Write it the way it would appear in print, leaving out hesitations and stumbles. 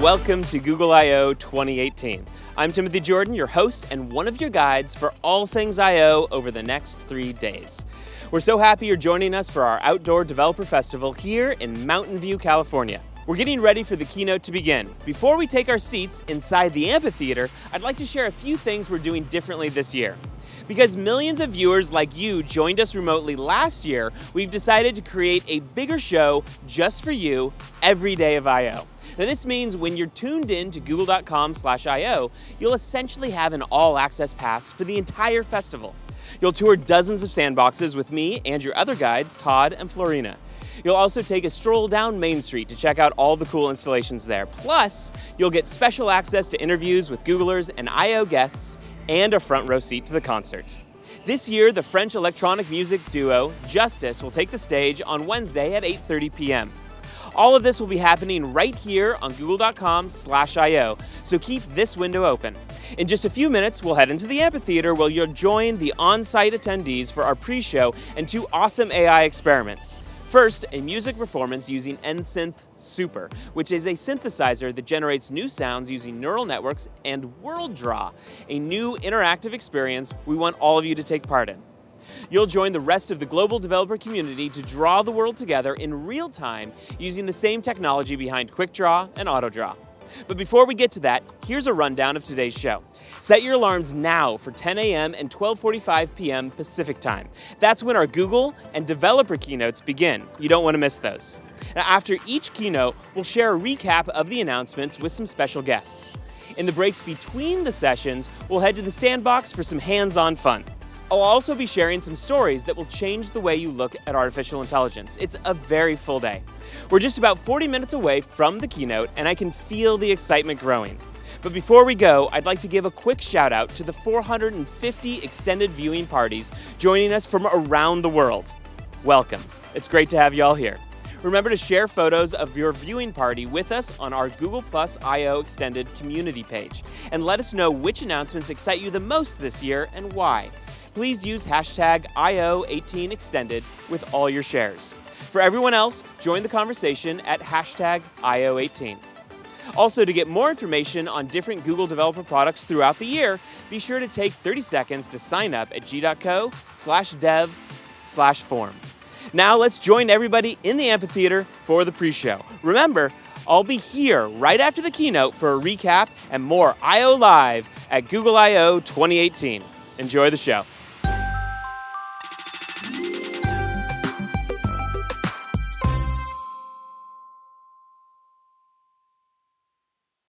welcome to Google I/O 2018. I'm Timothy Jordan, your host and one of your guides for all things I/O over the next 3 days. We're so happy you're joining us for our Outdoor Developer Festival here in Mountain View, California. We're getting ready for the keynote to begin. Before we take our seats inside the amphitheater, I'd like to share a few things we're doing differently this year. Because millions of viewers like you joined us remotely last year, we've decided to create a bigger show just for you every day of I/O. Now this means when you're tuned in to google.com/IO, you'll essentially have an all-access pass for the entire festival. You'll tour dozens of sandboxes with me and your other guides, Todd and Florina. You'll also take a stroll down Main Street to check out all the cool installations there. Plus, you'll get special access to interviews with Googlers and I/O guests and a front row seat to the concert. This year, the French electronic music duo Justice will take the stage on Wednesday at 8:30 p.m. All of this will be happening right here on google.com/IO, so keep this window open. In just a few minutes, we'll head into the amphitheater where you'll join the on-site attendees for our pre-show and 2 awesome AI experiments. First, a music performance using NSynth Super, which is a synthesizer that generates new sounds using neural networks, and World Draw, a new interactive experience we want all of you to take part in. You'll join the rest of the global developer community to draw the world together in real time using the same technology behind Quick Draw and Auto Draw. But before we get to that, here's a rundown of today's show. Set your alarms now for 10 a.m. and 12:45 p.m. Pacific time. That's when our Google and developer keynotes begin. You don't want to miss those. Now, after each keynote, we'll share a recap of the announcements with some special guests. In the breaks between the sessions, we'll head to the sandbox for some hands-on fun. I'll also be sharing some stories that will change the way you look at artificial intelligence. It's a very full day. We're just about 40 minutes away from the keynote, and I can feel the excitement growing. But before we go, I'd like to give a quick shout out to the 450 extended viewing parties joining us from around the world. Welcome. It's great to have you all here. Remember to share photos of your viewing party with us on our Google+ I/O Extended community page, and let us know which announcements excite you the most this year and why. Please use hashtag IO18Extended with all your shares. For everyone else, join the conversation at hashtag IO18. Also, to get more information on different Google developer products throughout the year, be sure to take 30 seconds to sign up at g.co/dev/form. Now let's join everybody in the amphitheater for the pre-show. Remember, I'll be here right after the keynote for a recap and more I/O Live at Google I/O 2018. Enjoy the show.